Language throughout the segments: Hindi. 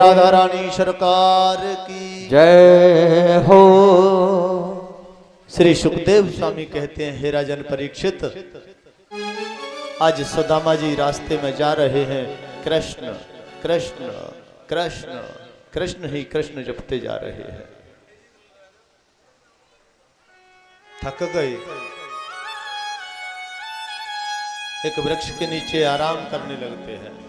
राधा रानी सरकार की जय हो। श्री सुखदेव स्वामी कहते हैं, हे राजन परीक्षित, आज सुदामा जी रास्ते में जा रहे हैं, कृष्ण कृष्ण कृष्ण कृष्ण ही कृष्ण जपते जा रहे हैं। थक गए, एक वृक्ष के नीचे आराम करने लगते हैं।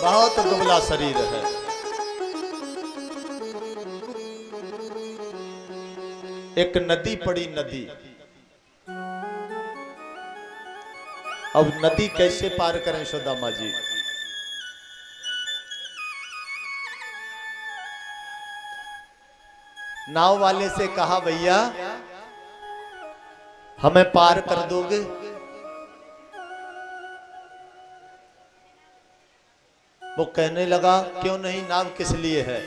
बहुत दुबला शरीर है। एक नदी पड़ी, नदी। अब नदी कैसे पार करें सुदामा जी? नाव वाले से कहा, भैया हमें पार कर दोगे? वो कहने लगा, क्यों नहीं, नाव किस लिए है?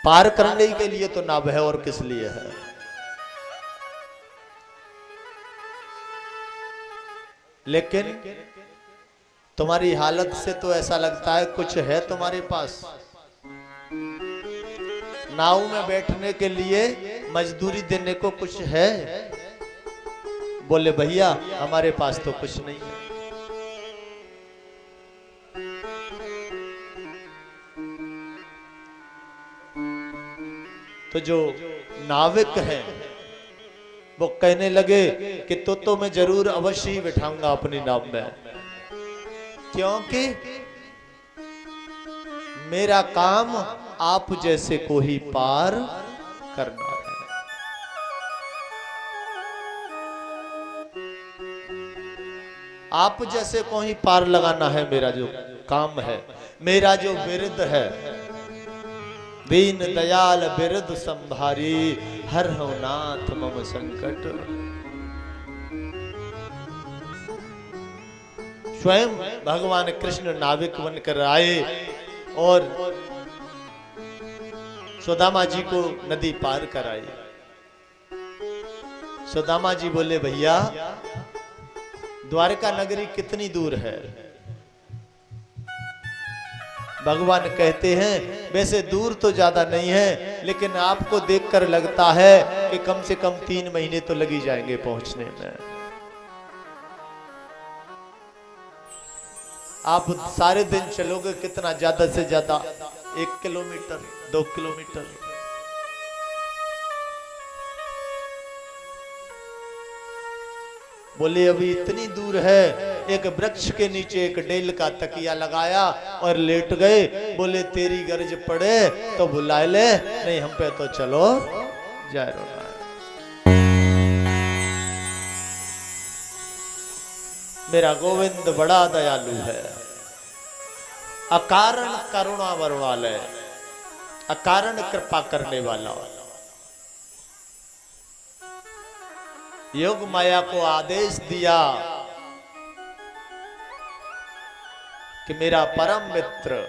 पार करने के लिए तो नाव है, और किस लिए है? लेकिन तुम्हारी हालत से तो ऐसा लगता है कुछ है तुम्हारे पास। नाव में बैठने के लिए मजदूरी देने को कुछ है? बोले, भैया हमारे पास तो कुछ नहीं है। तो जो नाविक हैं वो कहने लगे कि तो मैं जरूर अवश्य ही बिठाऊंगा अपनी नाव में, क्योंकि मेरा काम आप जैसे को ही पार करना है। आप जैसे को ही पार लगाना है, मेरा जो काम है, मेरा जो विरद है। दीन दयाल बिरद संभारी, हर हो नाथ मम संकट। स्वयं भगवान कृष्ण नाविक बनकर आए और सुदामा जी को नदी पार कराई। सुदामा जी बोले, भैया द्वारका नगरी कितनी दूर है? भगवान कहते हैं, वैसे दूर तो ज्यादा नहीं है, लेकिन आपको देखकर लगता है कि कम से कम 3 महीने तो लग ही जाएंगे पहुंचने में। आप सारे दिन चलोगे कितना, ज्यादा से ज्यादा 1 किलोमीटर 2 किलोमीटर। बोले, अभी इतनी दूर है। एक वृक्ष के नीचे एक डेल का तकिया लगाया और लेट गए। बोले, तेरी गर्ज पड़े तो बुला ले, नहीं हम पे तो चलो जाए रोना। मेरा गोविंद बड़ा दयालु है, अकारण करुणा बरवाले, अकारण कृपा करने वाला। योग माया को आदेश दिया कि मेरा परम मित्र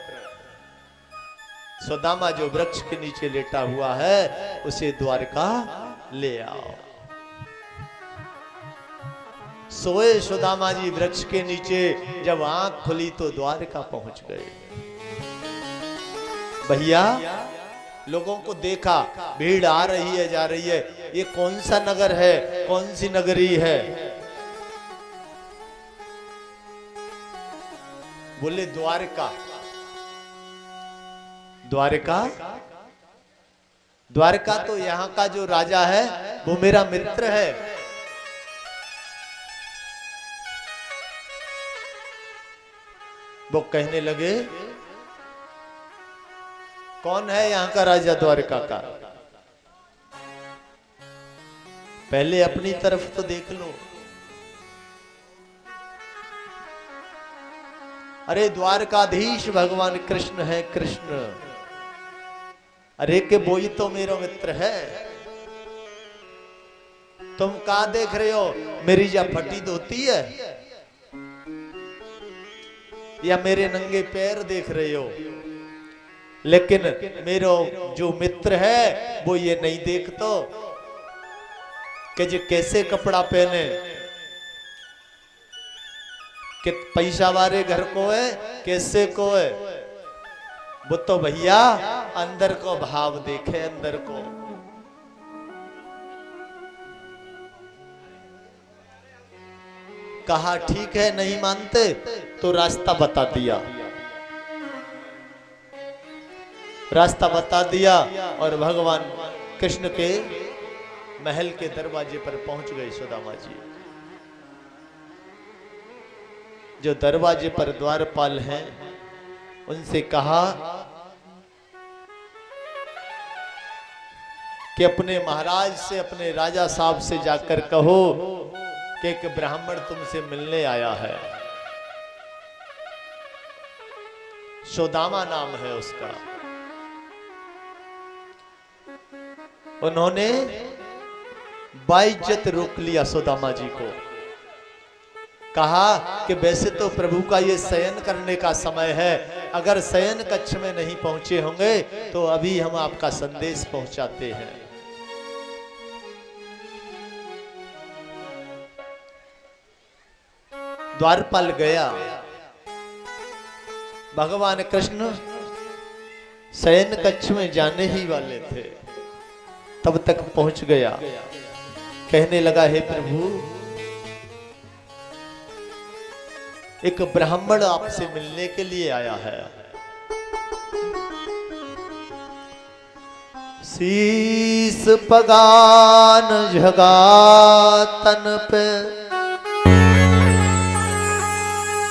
सुदामा जो वृक्ष के नीचे लेटा हुआ है, उसे द्वारका ले आओ। सोए सुदामा जी वृक्ष के नीचे, जब आंख खुली तो द्वारका पहुंच गए। भैया लोगों को देखा, भीड़ आ रही है जा रही है, ये कौन सा नगर है, कौन सी नगरी है? बोले, द्वारका। द्वारका? द्वारका तो यहाँ का जो राजा है वो मेरा मित्र है। वो कहने लगे, कौन है यहाँ का राजा द्वारका का? पहले अपनी तरफ तो देख लो। अरे द्वारकाधीश भगवान कृष्ण है, कृष्ण। अरे के बोई तो मेरा मित्र है। तुम कहा देख रहे हो? मेरी जा फटी धोती है या मेरे नंगे पैर देख रहे हो? लेकिन मेरा जो मित्र है वो ये नहीं देखतो कि जो कैसे कपड़ा पहने, कि पैसा वाले घर को है कैसे को है, वो तो भैया अंदर को भाव देखे, अंदर को। कहा ठीक है, नहीं मानते तो रास्ता बता दिया, रास्ता बता दिया और भगवान कृष्ण के महल के दरवाजे पर पहुंच गए सुदामा जी। जो दरवाजे पर द्वारपाल हैं उनसे कहा कि अपने महाराज से, अपने राजा साहब से जाकर कहो कि एक ब्राह्मण तुमसे मिलने आया है, सुदामा नाम है उसका। उन्होंने बाइज्जत रोक लिया सुदामा जी को, कहा कि वैसे तो प्रभु का ये शयन करने का समय है, अगर शयन कक्ष में नहीं पहुंचे होंगे तो अभी हम आपका संदेश पहुंचाते हैं। द्वारपाल गया, भगवान कृष्ण शयन कक्ष में जाने ही वाले थे, तब तक पहुंच गया। कहने लगा, हे प्रभु, एक ब्राह्मण आपसे मिलने के लिए आया है। शीस पगान झगा तन पे,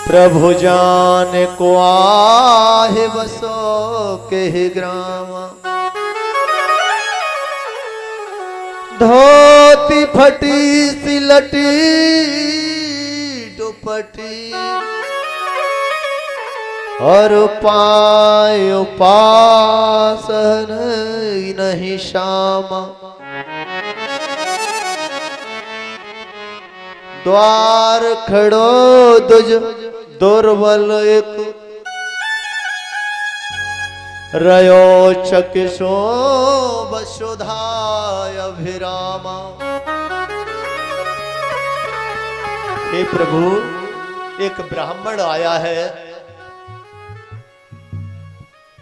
प्रभु जाने को आहे बसो के ग्राम। धोती फटी सिलटी दुपटी, और पाय उपास नहीं शाम। द्वार खड़ो दुज दुर्बल एक, रयो चकिशो वसुधाय अभिरामा। हे प्रभु, एक ब्राह्मण आया है,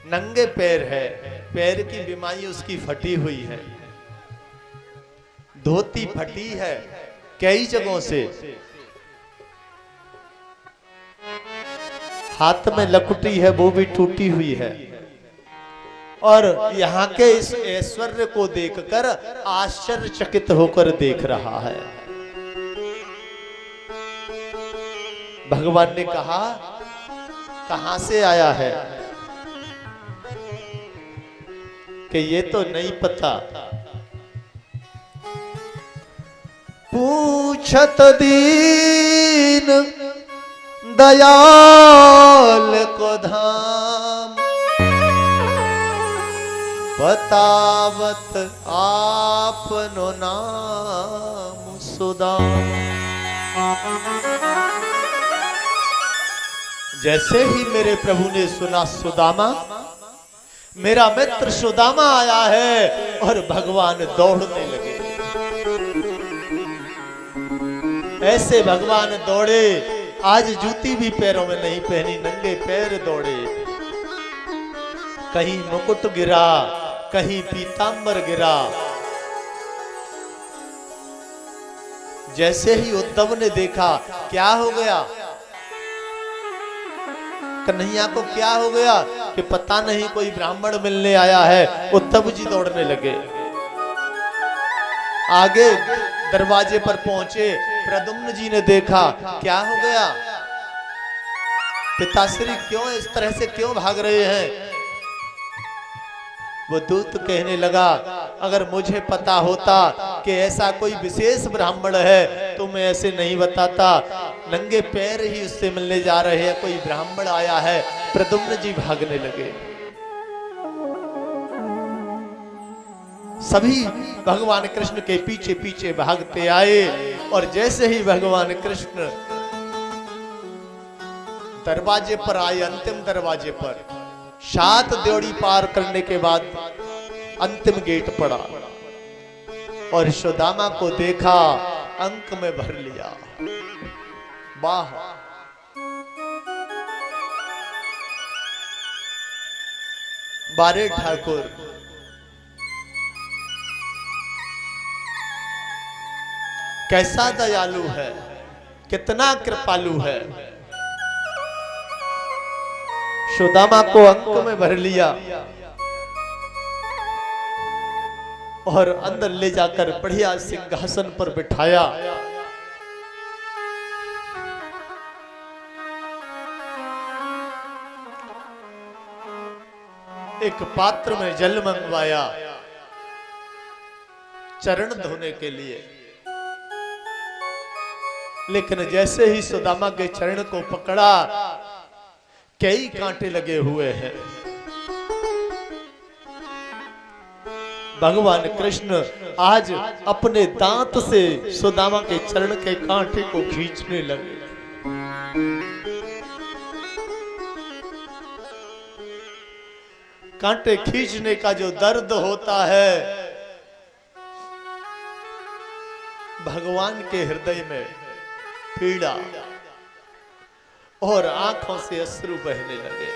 नंगे पैर है, पैर की बीमारी उसकी फटी हुई है, धोती फटी है कई जगहों से, हाथ में लकुटी है वो भी टूटी हुई है, और यहाँ के इस ऐश्वर्य को देखकर आश्चर्यचकित होकर देख रहा है। भगवान ने कहा, कहां से आया है? कि ये तो नहीं पता। पूछत दीन दयाल को धाम, बतावत आपनो नाम सुदाम। जैसे ही मेरे प्रभु ने सुना सुदामा, मेरा मित्र सुदामा आया है, और भगवान दौड़ने लगे। ऐसे भगवान दौड़े, आज जूती भी पैरों में नहीं पहनी, नंगे पैर दौड़े। कहीं मुकुट गिरा, कहीं पीतांबर गिरा। जैसे ही उद्धव ने देखा, क्या हो गया कन्हैया को, क्या हो गया, कि पता नहीं कोई ब्राह्मण मिलने आया है। उद्धव जी दौड़ने लगे, आगे दरवाजे पर पहुंचे। प्रद्युम्न जी ने देखा, क्या हो गया पिताश्री, क्यों इस तरह से क्यों भाग रहे हैं? वो दूत कहने लगा, अगर मुझे पता होता कि ऐसा कोई विशेष ब्राह्मण है तो मैं ऐसे नहीं बताता। नंगे पैर ही उससे मिलने जा रहे हैं, कोई ब्राह्मण आया है। प्रद्युम्न जी भागने लगे। सभी भगवान कृष्ण के पीछे पीछे भागते आए, और जैसे ही भगवान कृष्ण दरवाजे पर आए, अंतिम दरवाजे पर, 7 ड्योढ़ी पार करने के बाद अंतिम गेट पड़ा, और सुदामा को देखा, अंक में भर लिया। वाह, बारे ठाकुर कैसा दयालु है, कितना कृपालु है। सुदामा को अंक में भर लिया और अंदर ले जाकर बढ़िया सिंहासन पर बिठाया। एक पात्र में जल मंगवाया चरण धोने के लिए, लेकिन जैसे ही सुदामा के चरण को पकड़ा कई कांटे लगे हुए हैं। भगवान कृष्ण आज अपने दांत से सुदामा के चरण के कांटे को खींचने लगे। कांटे खींचने का जो दर्द होता है भगवान के हृदय में पीड़ा और आंखों से अश्रु बहने लगे।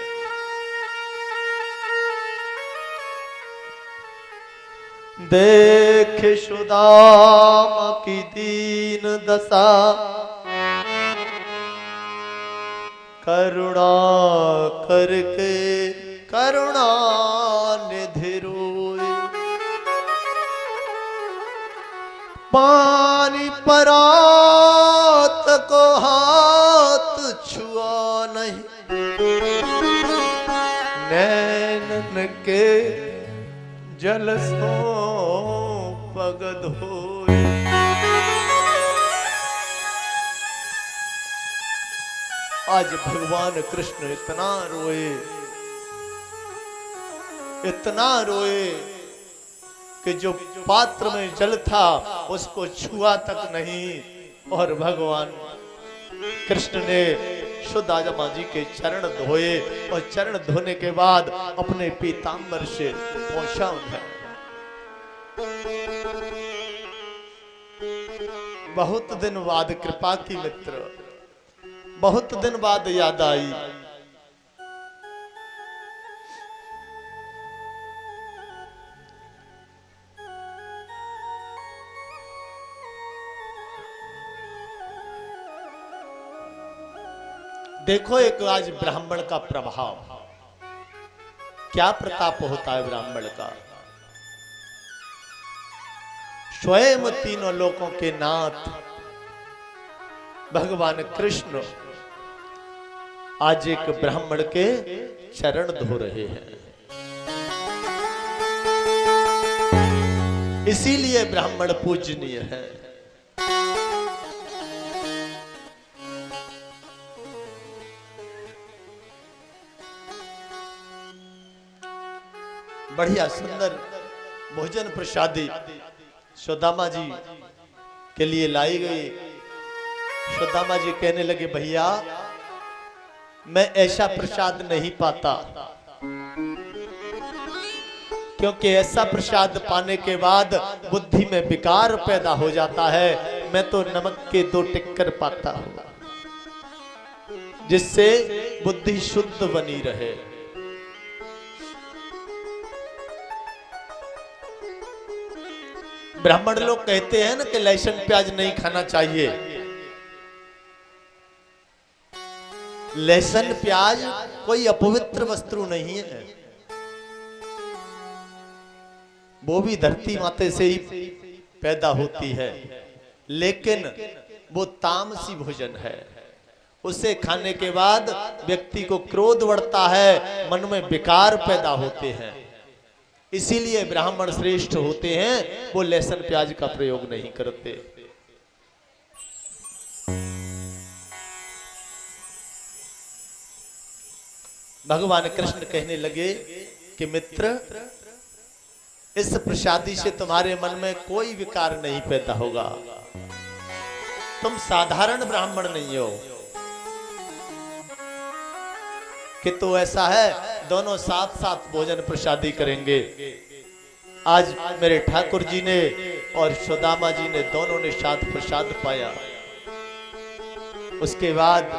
देख सुदामा की दीन दशा, करुणा करके करुणा निधि रोए। पानी परात को हाथ छुआ नहीं, नैनन के जल सो पग धोए। आज भगवान कृष्ण इतना रोए, इतना रोए कि जो पात्र में जल था उसको छुआ तक नहीं। और भगवान कृष्ण ने सुदामा जी के चरण धोए और चरण धोने के बाद अपने पीतांबर से पोंछा उठाया। बहुत दिन बाद कृपा की मित्र, बहुत दिन बाद याद आई। देखो एक आज ब्राह्मण का प्रभाव, क्या प्रताप होता है ब्राह्मण का। स्वयं तीनों लोकों के नाथ भगवान कृष्ण आज एक ब्राह्मण के चरण धो रहे हैं। इसीलिए ब्राह्मण पूजनीय है। बढ़िया सुंदर भोजन प्रसादी सुदामा जी के लिए लाई गई। सुदामा जी कहने लगे भैया मैं ऐसा प्रसाद नहीं पाता, क्योंकि ऐसा प्रसाद पाने के बाद बुद्धि में विकार पैदा हो जाता है। मैं तो नमक के 2 टिक्कर पाता हूं जिससे बुद्धि शुद्ध बनी रहे। ब्राह्मण लोग कहते हैं ना कि लहसुन प्याज नहीं खाना चाहिए। लहसुन प्याज कोई अपवित्र वस्तु नहीं है, वो भी धरती माते से ही पैदा होती है, लेकिन वो तामसी भोजन है। उसे खाने के बाद व्यक्ति को क्रोध बढ़ता है, मन में विकार पैदा होते हैं। इसीलिए ब्राह्मण श्रेष्ठ होते हैं, वो लहसुन प्याज का प्रयोग नहीं करते। भगवान कृष्ण कहने लगे कि मित्र इस प्रसादी से तुम्हारे मन में कोई विकार नहीं पैदा होगा। तुम साधारण ब्राह्मण नहीं हो कि तो ऐसा है दोनों साथ साथ भोजन प्रसादी करेंगे। आज मेरे ठाकुर जी ने और सुदामा जी ने दोनों ने साथ प्रसाद पाया। उसके बाद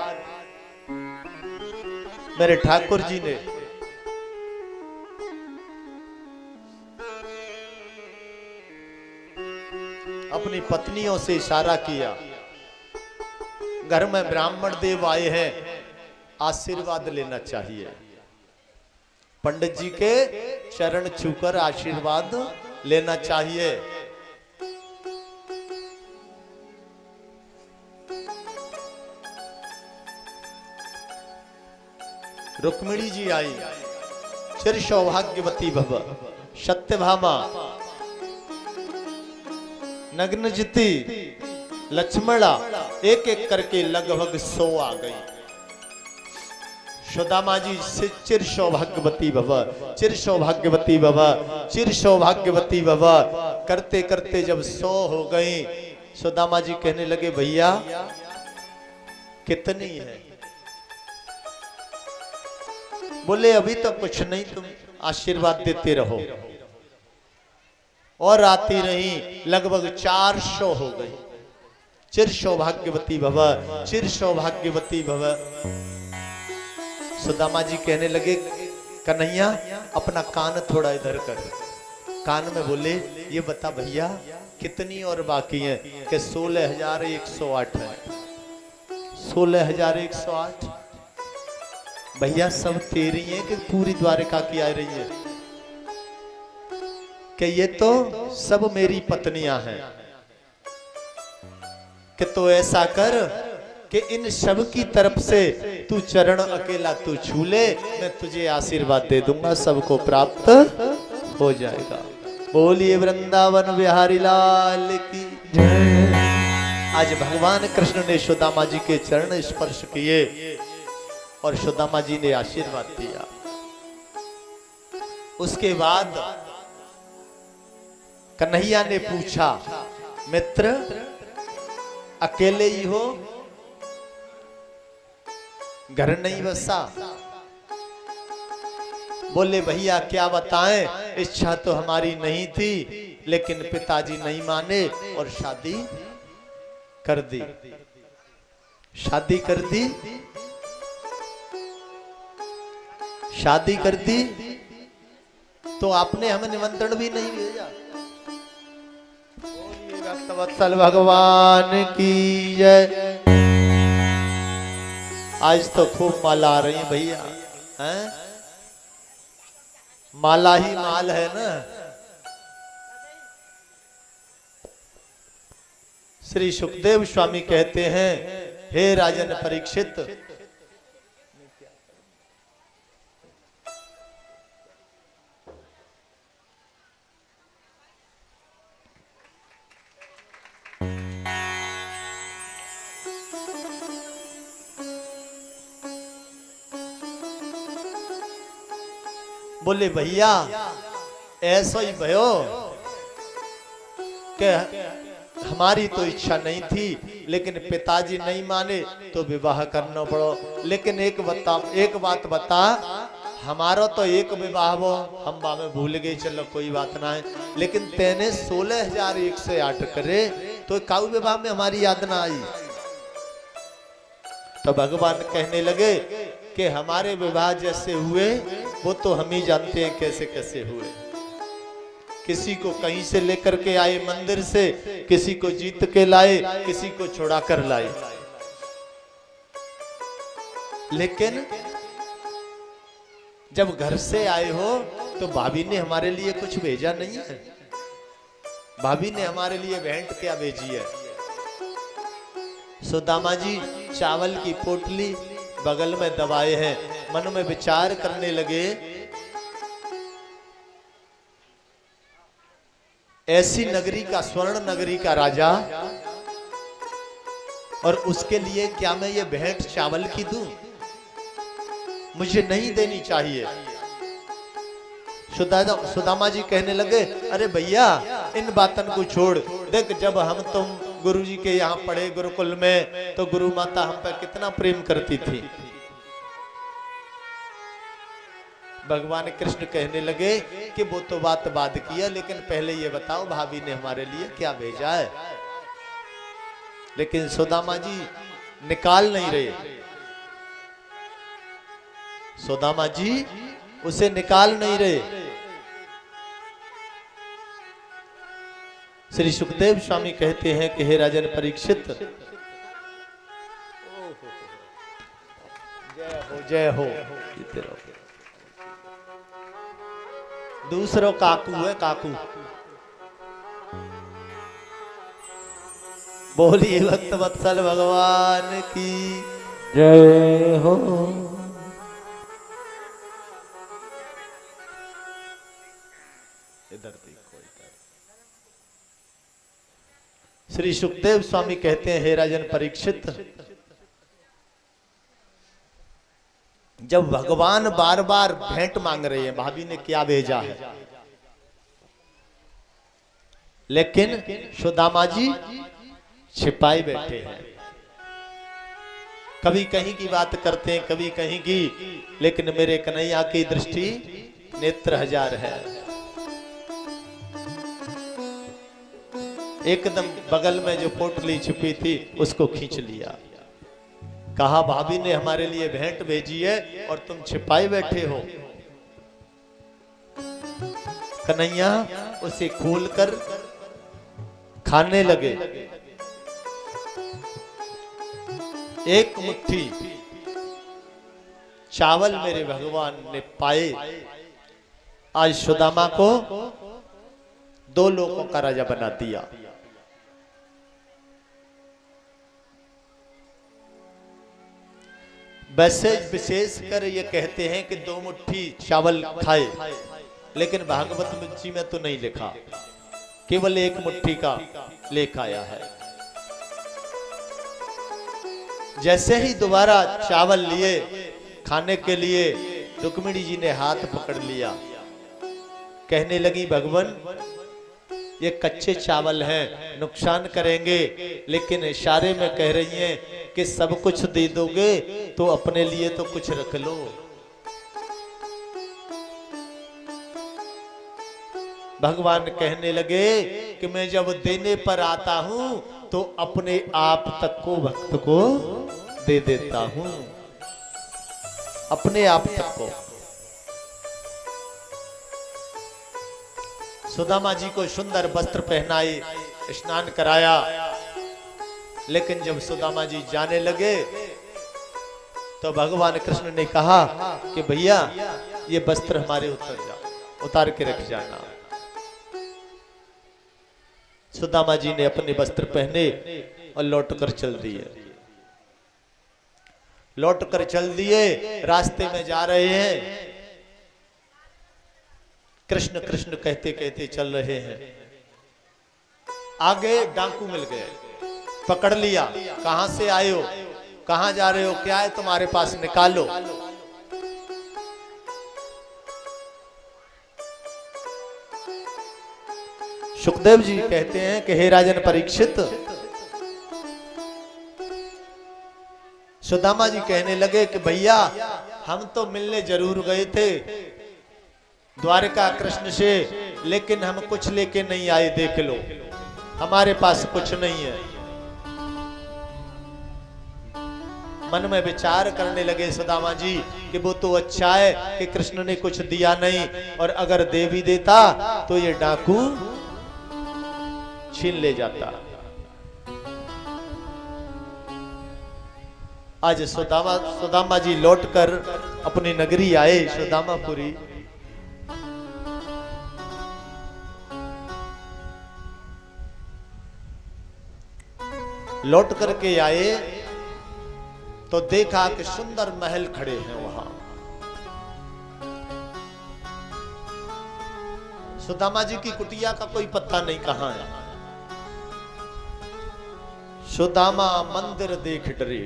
मेरे ठाकुर जी ने अपनी पत्नियों से इशारा किया, घर में ब्राह्मण देव आए हैं, आशीर्वाद लेना चाहिए। पंडित जी के चरण छूकर आशीर्वाद लेना चाहिए। रुक्मिणी जी आई, चिर सौभाग्यवती भव। सत्यभामा, नग्नजिति, लक्ष्मणा, एक एक करके लगभग 100 आ गई। सुदामा जी से चिर सौभाग्यवती भव, चिर सौभाग्यवती भव, चिर सौभाग्यवती भव करते करते जब 100 हो गई, सुदामा जी कहने लगे भैया कितनी है? बोले अभी तो कुछ नहीं, तुम आशीर्वाद देते रहो। और आती रही, लगभग 400 हो गई। चिर सौभाग्यवती भव, चिर सौभाग्यवती भव। सुदामा जी कहने लगे कन्हैया अपना कान थोड़ा इधर कर। कान में बोले ये बता भैया कितनी और बाकी है? कि 16,108 है। 16,108 भैया सब तेरी है कि पूरी द्वारिका की आ रही है? कि ये तो सब मेरी पत्नियां हैं। कि तो ऐसा कर कि इन सब की तरफ से तू चरण अकेला तू छू ले, मैं तुझे आशीर्वाद दे दूंगा, सबको प्राप्त हो जाएगा। बोलिए वृंदावन बिहारी लाल की जय। आज भगवान कृष्ण ने सुदामा जी के चरण स्पर्श किए और सुदामा जी ने आशीर्वाद दिया। उसके बाद कन्हैया ने पूछा मित्र अकेले ही हो, घर नहीं बसा? बोले भैया क्या बताएं, इच्छा तो हमारी नहीं थी लेकिन पिताजी नहीं माने और शादी कर दी। शादी कर दी, शादी कर दी तो आपने हमें निमंत्रण भी नहीं भेजा। भक्तवत्सल भगवान की जय। आज तो खूब माला आ रही है भैया, हैं? माला ही माल है ना। श्री सुखदेव स्वामी कहते हैं हे राजन परीक्षित, बोले भैया ऐसा ही भयो कि हमारी तो इच्छा नहीं थी लेकिन पिताजी नहीं माने तो विवाह करना पड़ो। लेकिन एक बात बता, हमारा तो एक विवाह वो हम बामे भूल गए, चलो कोई बात ना है, लेकिन तेने 16,108 करे तो काऊ विवाह में हमारी याद ना आई। तो भगवान कहने लगे कि हमारे विवाह जैसे हुए वो तो हम ही जानते हैं कैसे कैसे हुए। किसी को कहीं से लेकर के आए मंदिर से, किसी को जीत के लाए, किसी को छुड़ा कर लाए। लेकिन जब घर से आए हो तो भाभी ने हमारे लिए कुछ भेजा नहीं है। भाभी ने हमारे लिए भेंट क्या भेजी है? सुदामा जी चावल की पोटली बगल में दबाए हैं, मन में विचार करने लगे ऐसी नगरी का, स्वर्ण नगरी का राजा, और उसके लिए क्या मैं ये भेंट चावल की दूं? मुझे नहीं देनी चाहिए। सुदामा जी कहने लगे अरे भैया इन बातन को छोड़, देख जब हम तुम गुरुजी के यहाँ पढ़े गुरुकुल में तो गुरु माता हम पर कितना प्रेम करती थी। भगवान कृष्ण कहने लगे कि वो तो बात बाद की है, लेकिन पहले ये बताओ भाभी ने हमारे लिए क्या भेजा है? लेकिन सुदामा जी निकाल नहीं रहे। सुदामा जी उसे निकाल नहीं रहे। श्री सुखदेव स्वामी कहते हैं कि हे राजन परीक्षित, जय हो जीते रहो। दूसरों काकू है, काकू। बोलिए भक्त वत्सल भगवान की जय हो। इधर देखो, इधर। श्री सुखदेव स्वामी कहते हैं हे राजन परीक्षित, जब भगवान बार बार भेंट मांग रहे हैं, भाभी ने क्या भेजा है, लेकिन सुदामा जी छिपाए बैठे हैं। कभी कहीं की बात करते हैं, कभी कहीं की, लेकिन मेरे कन्हैया की दृष्टि नेत्र हजार है। एकदम बगल में जो पोटली छिपी थी उसको खींच लिया। कहा भाभी ने हमारे लिए भेंट भेजी है और तुम छिपाए बैठे हो। कन्हैया उसे खोलकर खाने लगे। एक मुट्ठी चावल मेरे भगवान ने पाए, आज सुदामा को 2 लोगों का राजा बना दिया। वैसे विशेषकर ये कहते हैं कि 2 मुट्ठी चावल खाए, लेकिन भागवत जी में तो नहीं लिखा, केवल 1 मुट्ठी का लेख आया है। जैसे ही दोबारा चावल लिए खाने के लिए, रुक्मिणी जी ने हाथ पकड़ लिया। कहने लगी भगवान ये कच्चे चावल हैं, नुकसान करेंगे, लेकिन इशारे में कह रही हैं कि सब कुछ दे दोगे तो अपने लिए तो कुछ रख लो। भगवान कहने लगे कि मैं जब देने पर आता हूं तो अपने आप तक को भक्त को दे देता हूं, अपने आप तक को। सुदामा जी को सुंदर वस्त्र पहनाए, स्नान कराया, लेकिन जब सुदामा जी जाने लगे तो भगवान कृष्ण ने कहा कि भैया ये वस्त्र हमारे उतार के रख जाना। सुदामा जी ने अपने वस्त्र पहने और लौटकर चल दिए। लौटकर चल दिए, रास्ते में जा रहे हैं, कृष्ण कृष्ण कहते कहते चल रहे हैं। आगे डाकू मिल गए, पकड़ लिया। कहां से आए हो, कहां जा रहे हो, क्या है तुम्हारे पास, निकालो। सुखदेव जी कहते हैं कि हे राजन परीक्षित, सुदामा जी कहने लगे कि भैया हम तो मिलने जरूर गए थे द्वारका कृष्ण से, लेकिन हम कुछ लेके नहीं आए, देख लो हमारे पास कुछ नहीं है। मन में विचार करने लगे सुदामा जी कि वो तो अच्छा है कि कृष्ण ने कुछ दिया नहीं, और अगर दे भी देता तो ये डाकू छीन ले जाता। आज सुदामा जी लौटकर अपनी नगरी आए, सुदामापुरी। लौट करके आए तो देखा कि सुंदर महल खड़े हैं वहां। सुदामा जी की कुटिया का कोई पत्ता नहीं, कहां है। सुदामा मंदिर देख डरे।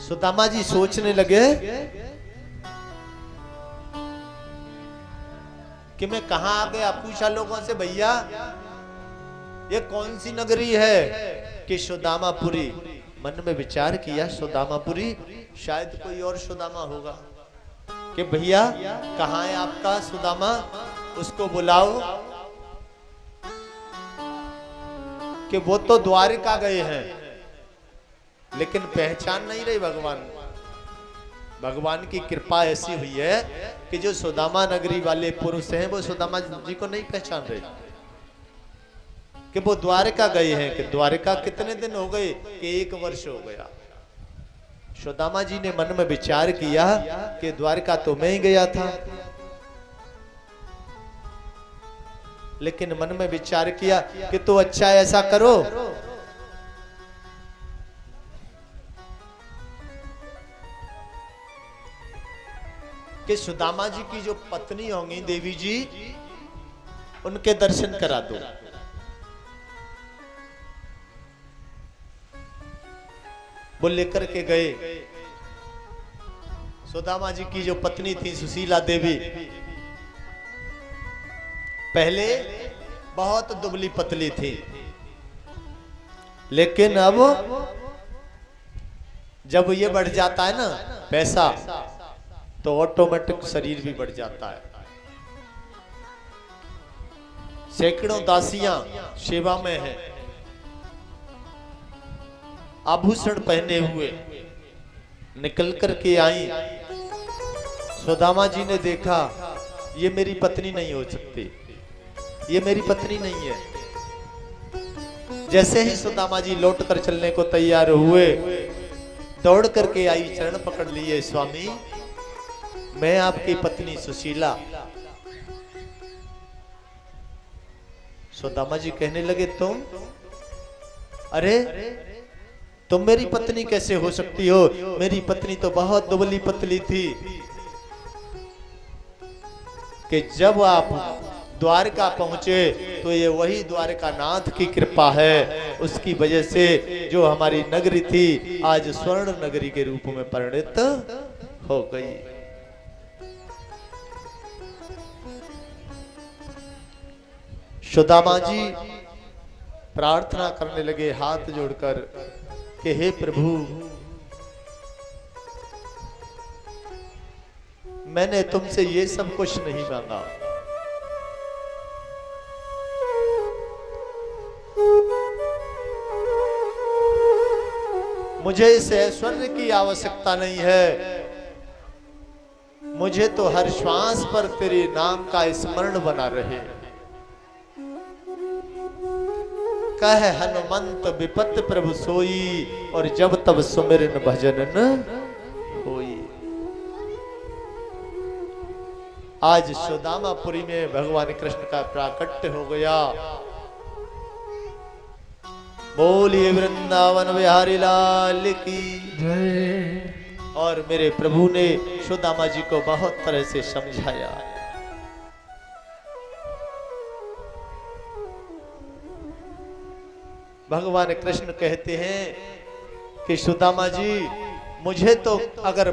सुदामा जी सोचने लगे कि मैं कहां आ गया। पूछा लोगों से, भैया ये कौन सी नगरी है, कि सुदामापुरी। मन में विचार किया, सुदामापुरी, शायद कोई और सुदामा होगा। कि भैया कहां है आपका सुदामा, उसको बुलाओ। कि वो तो द्वारिका गए हैं, लेकिन पहचान नहीं रही भगवान। भगवान की कृपा ऐसी हुई है कि जो सुदामा नगरी वाले पुरुष हैं वो सुदामा जी को नहीं पहचान रहे कि वो द्वारका गए हैं। कि द्वारका कितने दिन हो गए? कि 1 वर्ष हो गया। सुदामा जी ने मन में विचार किया कि द्वारका तो मैं ही गया था, लेकिन मन में विचार किया कि तो अच्छा ऐसा करो कि सुदामा जी की जो पत्नी होंगी देवी जी, उनके दर्शन करा दो। वो लेकर के गए। सुदामा जी की जो पत्नी थी सुशीला देवी, पहले बहुत दुबली पतली थी, लेकिन अब जब ये बढ़ जाता है ना पैसा, तो ऑटोमेटिक शरीर भी बढ़ जाता है। सैकड़ों दासियां सेवा में हैं, आभूषण पहने हुए निकल करके आई। सुदामा जी ने देखा ये मेरी पत्नी नहीं हो सकती, ये मेरी पत्नी नहीं है। जैसे ही सुदामा जी लौट कर चलने को तैयार हुए, दौड़ करके आई, चरण पकड़ लिए। स्वामी, मैं आपकी पत्नी सुशीला। सुदामा जी कहने लगे तुम? अरे तुम मेरी पत्नी कैसे हो सकती हो? मेरी पत्नी तो बहुत दुबली पतली थी कि जब आप द्वारका पहुंचे तो ये वही द्वारका नाथ की कृपा है, उसकी वजह से जो हमारी नगरी थी आज स्वर्ण नगरी के रूप में परिणित हो गई। सुदामा जी प्रार्थना करने लगे हाथ जोड़कर कि हे प्रभु, मैंने तुमसे ये सब कुछ नहीं मांगा, मुझे इस ऐश्वर्य की आवश्यकता नहीं है, मुझे तो हर श्वास पर तेरे नाम का स्मरण बना रहे। कह हनुमंत विपत प्रभु सोई, और जब तब सुमिरन भजन न होई। आज सुदामापुरी में भगवान कृष्ण का प्राकट्य हो गया। बोलिए वृंदावन बिहारी लाल की जय। और मेरे प्रभु ने सुदामा जी को बहुत तरह से समझाया। भगवान कृष्ण कहते हैं कि सुदामा जी, मुझे तो अगर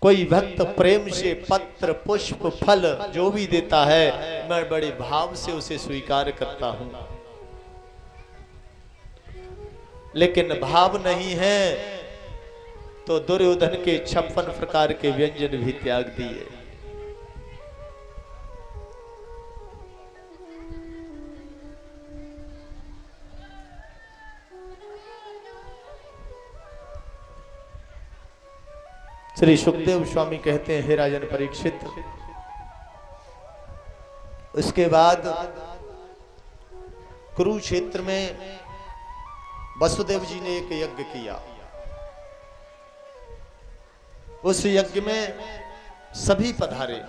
कोई भक्त प्रेम से पत्र पुष्प फल जो भी देता है, मैं बड़े भाव से उसे स्वीकार करता हूं, लेकिन भाव नहीं है तो दुर्योधन के 56 प्रकार के व्यंजन भी त्याग दिए। श्री सुखदेव स्वामी कहते हैं, हे राजन परीक्षित, उसके बाद कुरुक्षेत्र में वसुदेव जी ने एक यज्ञ किया। उस यज्ञ में सभी पधारे।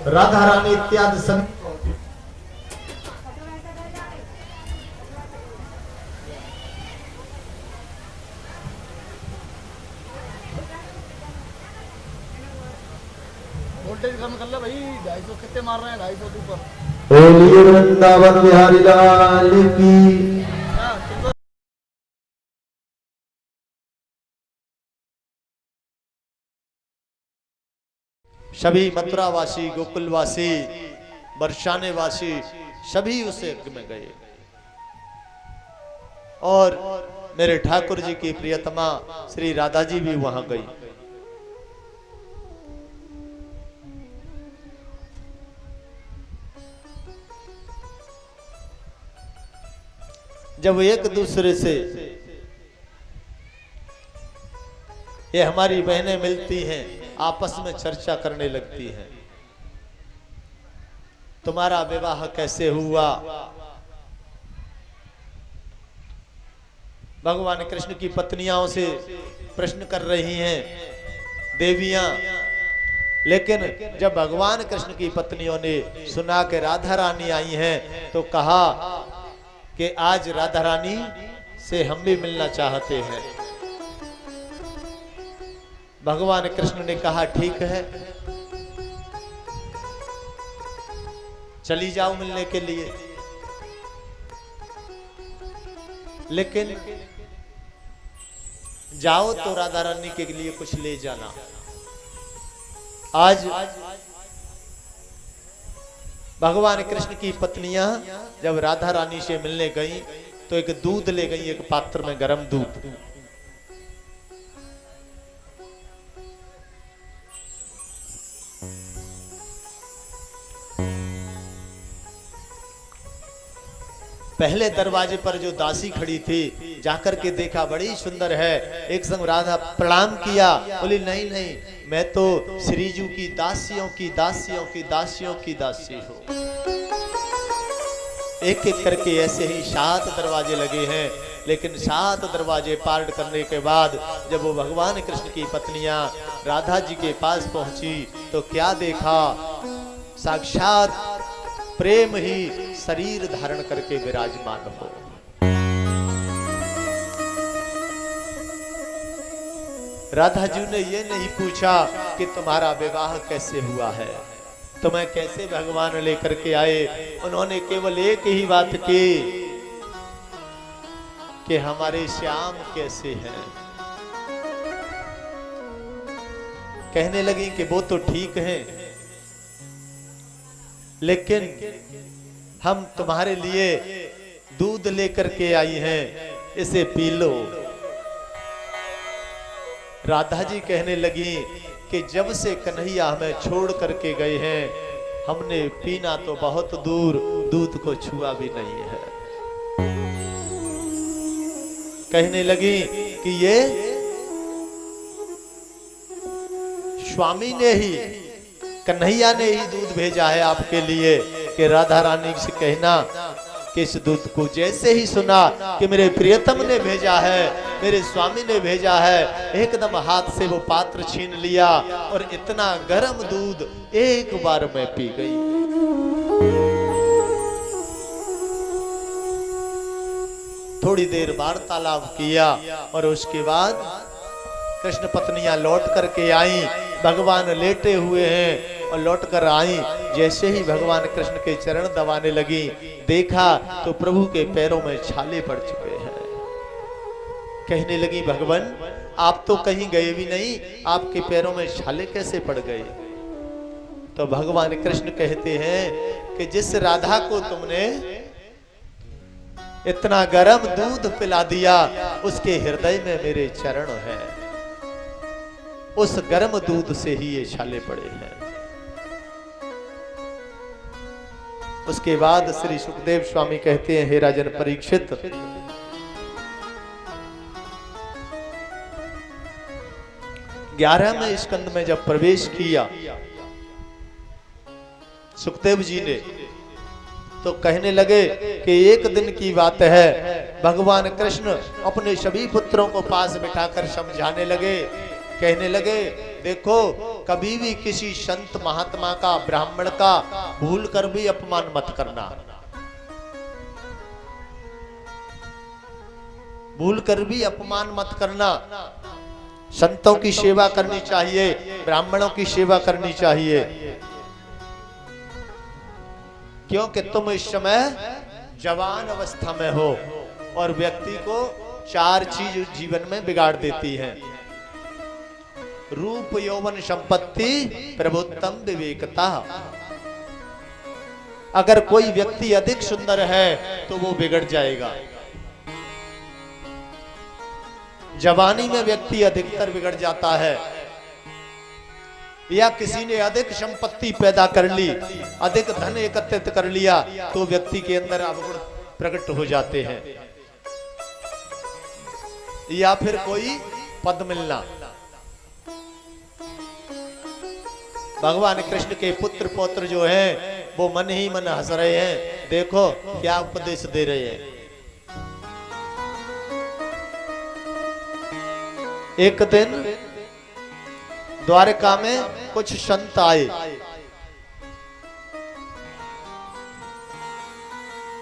राधा रानी इत्यादि सभी वोल्टेज कम कर ले भाई, 250 कितने मार रहे हैं, 250 के ऊपर। बोलिए वृंदावन बिहारी लाल की। सभी मथुरावासी, गोकुलवासी, बरसाने वासी सभी उस यज्ञ में गए। और मेरे ठाकुर जी की प्रियतमा श्री राधा जी भी वहां गई। जब एक दूसरे से ये हमारी बहनें मिलती हैं, आपस में चर्चा करने लगती हैं, तुम्हारा विवाह कैसे हुआ, भगवान कृष्ण की पत्नियों से प्रश्न कर रही हैं देवियां। लेकिन जब भगवान कृष्ण की पत्नियों ने सुना कि राधा रानी आई हैं, तो कहा कि आज राधा रानी से हम भी मिलना चाहते हैं। भगवान कृष्ण ने कहा ठीक है, चली जाओ मिलने के लिए, लेकिन जाओ तो राधा रानी के लिए कुछ ले जाना। आज भगवान कृष्ण की पत्नियां जब राधा रानी से मिलने गईं, तो एक दूध ले गई, एक पात्र में गरम दूध। पहले दरवाजे पर जो दासी खड़ी थी, जाकर के देखा बड़ी सुंदर है, एक संग राधा प्रणाम किया, बोली नहीं नहीं, मैं तो श्रीजू की दासियों की दासियों की दासियों की दासी हूँ। एक एक करके ऐसे ही 7 दरवाजे लगे हैं, लेकिन 7 दरवाजे पार करने के बाद जब वो भगवान कृष्ण की पत्नियां राधा जी के पास पहुंची, तो क्या देखा, साक्षात प्रेम ही शरीर धारण करके विराजमान हो। राधा जी ने ये नहीं पूछा कि तुम्हारा विवाह कैसे हुआ है, तुम्हें कैसे भगवान लेकर के आए। उन्होंने केवल एक ही बात की कि हमारे श्याम कैसे हैं। कहने लगी कि वो तो ठीक हैं, लेकिन हम तुम्हारे लिए दूध लेकर के आई हैं, इसे पी लो। राधा जी कहने लगी कि जब से कन्हैया हमें छोड़ करके गए हैं, हमने पीना तो बहुत दूर, दूध को छुआ भी नहीं है। कहने लगी कि ये स्वामी ने ही, कन्हैया ने ही दूध भेजा है आपके लिए, कि राधा रानी से कहना कि इस दूध को जैसे ही सुना कि मेरे प्रियतम ने भेजा है, मेरे स्वामी ने भेजा है, एकदम हाथ से वो पात्र छीन लिया और इतना गर्म दूध एक बार में पी गई। थोड़ी देर वार्तालाप किया और उसके बाद कृष्ण पत्नियां लौट करके आई। भगवान लेटे हुए हैं और लौट कर आई। जैसे ही भगवान कृष्ण के चरण दबाने लगी, देखा तो प्रभु के पैरों में छाले पड़ चुके हैं। कहने लगी भगवान आप तो कहीं गए भी नहीं, आपके पैरों में छाले कैसे पड़ गए। तो भगवान कृष्ण कहते हैं कि जिस राधा को तुमने इतना गर्म दूध पिला दिया, उसके हृदय में मेरे चरण हैं, उस गर्म दूध से ही ये छाले पड़े हैं। उसके बाद श्री सुखदेव स्वामी कहते हैं, हे राजन परीक्षित, 11वें स्कंद में जब प्रवेश किया सुखदेव जी ने, तो कहने लगे कि एक दिन की बात है, भगवान कृष्ण अपने सभी पुत्रों को पास बिठाकर समझाने लगे। कहने लगे देखो, कभी भी किसी संत महात्मा का, ब्राह्मण का भूल कर भी अपमान मत करना, भूल कर भी अपमान मत करना। संतों की सेवा करनी चाहिए, ब्राह्मणों की सेवा करनी चाहिए, क्योंकि तुम इस समय जवान अवस्था में हो और व्यक्ति को 4 चीज जीवन में बिगाड़ देती हैं, रूप यौवन संपत्ति प्रभुत्तम विवेकता। अगर कोई व्यक्ति अधिक सुंदर है तो वो बिगड़ जाएगा। जवानी में व्यक्ति अधिकतर बिगड़ जाता है, या किसी ने अधिक संपत्ति पैदा कर ली, अधिक धन एकत्रित कर लिया, तो व्यक्ति के अंदर अवगुण प्रकट हो जाते हैं। या फिर कोई पद मिलना। भगवान कृष्ण के पुत्र पौत्र जो हैं वो मन ही मन हंस रहे हैं। देखो क्या उपदेश दे रहे हैं। एक दिन द्वारका में कुछ संत आए।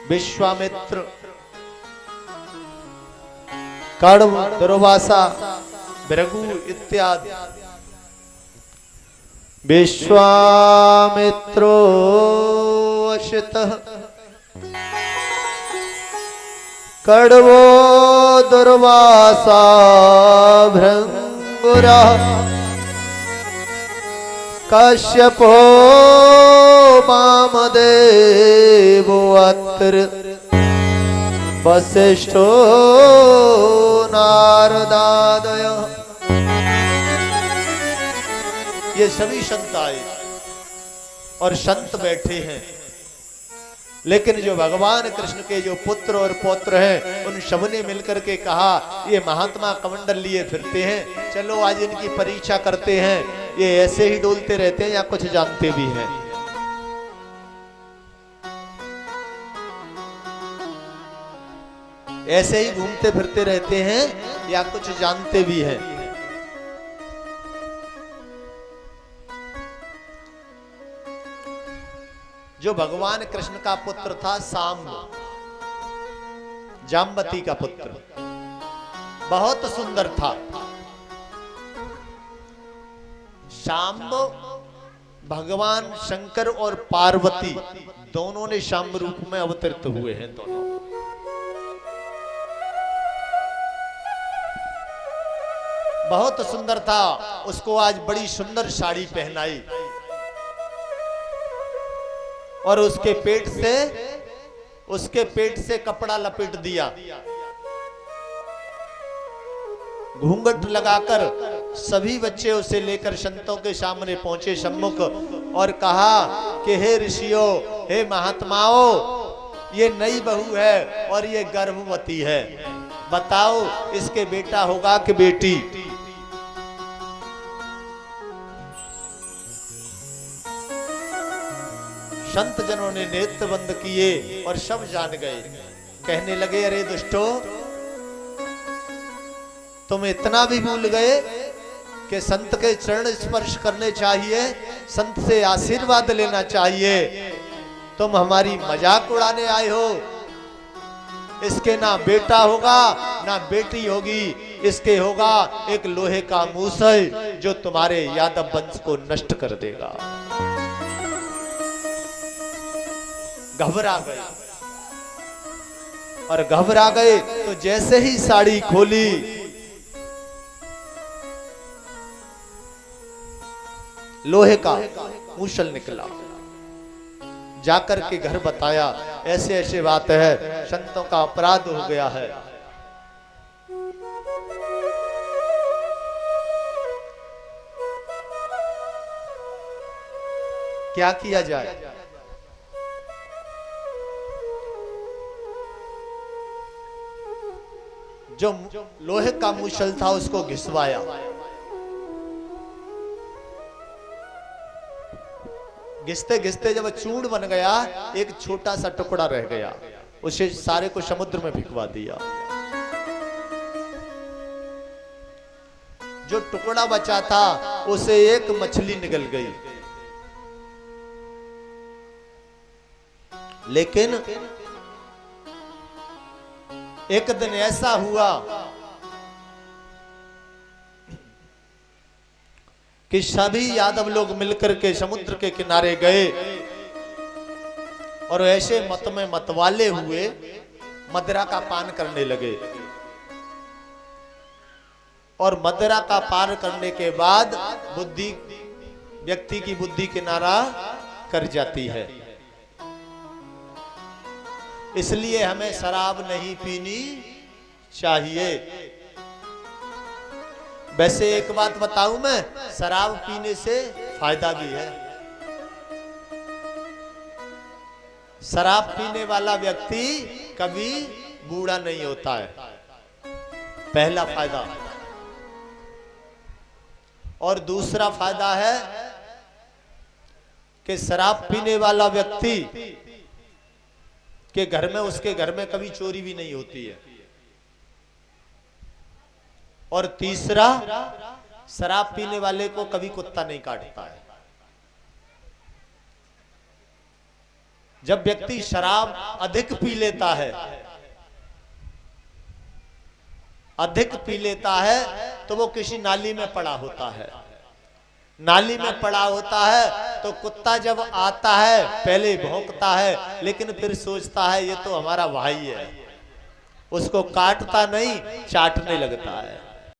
विश्वामित्र, कण्व, दुर्वासा, भृगु इत्यादि। विश्वामित्रो अशितः कण्वो दुर्वासा भृंगुरः कश्यपो वामदेवो अत्र वसिष्ठो नारदादयः। ये सभी संत आए और संत बैठे हैं, लेकिन जो भगवान कृष्ण के जो पुत्र और पौत्र हैं उन सबने मिलकर के कहा ये महात्मा कमंडल लिए फिरते हैं, चलो आज इनकी परीक्षा करते हैं। ये ऐसे ही डोलते रहते हैं या कुछ जानते भी हैं। ऐसे ही घूमते फिरते रहते हैं या कुछ जानते भी हैं। जो भगवान कृष्ण का पुत्र था सांब, जाम्बती का पुत्र, बहुत सुंदर था। सांब भगवान शंकर और पार्वती दोनों ने सांब रूप में अवतरित हुए हैं। दोनों बहुत सुंदर था। उसको आज बड़ी सुंदर साड़ी पहनाई और उसके पेट से कपड़ा लपेट दिया। घूंघट लगाकर सभी बच्चे उसे लेकर संतों के सामने पहुंचे सम्मुख और कहा कि हे ऋषियों, हे महात्माओं, ये नई बहू है और ये गर्भवती है, बताओ इसके बेटा होगा कि बेटी। संत जनों ने नेत्र बंद किए और सब जान गए। कहने लगे अरे दुष्टो, तुम इतना भी भूल गए कि संत के चरण स्पर्श करने चाहिए, संत से आशीर्वाद लेना चाहिए। तुम हमारी मजाक उड़ाने आए हो। इसके ना बेटा होगा ना बेटी होगी, इसके होगा एक लोहे का मूसल जो तुम्हारे यादव वंश को नष्ट कर देगा। घबरा गए और घबरा गए तो जैसे ही साड़ी खोली लोहे का मूसल निकला। जाकर के घर बताया ऐसे ऐसे बात है, संतों का अपराध हो गया है। क्या किया जाए? जो लोहे का मूसल था उसको घिसवाया। घिसते घिसते जब चूर्ण बन गया, एक छोटा सा टुकड़ा रह गया, उसे सारे को समुद्र में भिगवा दिया। जो टुकड़ा बचा था उसे एक मछली निगल गई। लेकिन एक दिन ऐसा हुआ कि सभी यादव लोग मिलकर के समुद्र के किनारे गए और ऐसे मत में मतवाले हुए मदिरा का पान करने लगे। और मदिरा का पान करने के बाद व्यक्ति की बुद्धि किनारा कर जाती है। इसलिए हमें शराब नहीं पीनी चाहिए। वैसे एक बात बताऊं मैं, शराब पीने से फायदा भी है। शराब पीने वाला व्यक्ति कभी बूढ़ा नहीं होता है। पहला फायदा। और दूसरा फायदा है कि शराब पीने वाला व्यक्ति के घर में, उसके घर में कभी चोरी भी नहीं होती है। और तीसरा, शराब पीने वाले को कभी कुत्ता नहीं काटता है। जब व्यक्ति शराब अधिक पी लेता है, अधिक पी लेता है, तो वो किसी नाली में पड़ा होता है। नाली में पड़ा होता है तो कुत्ता जब आता है पहले भौंकता है, लेकिन फिर सोचता है ये तो हमारा भाई है, उसको काटता नहीं, चाटने लगता है।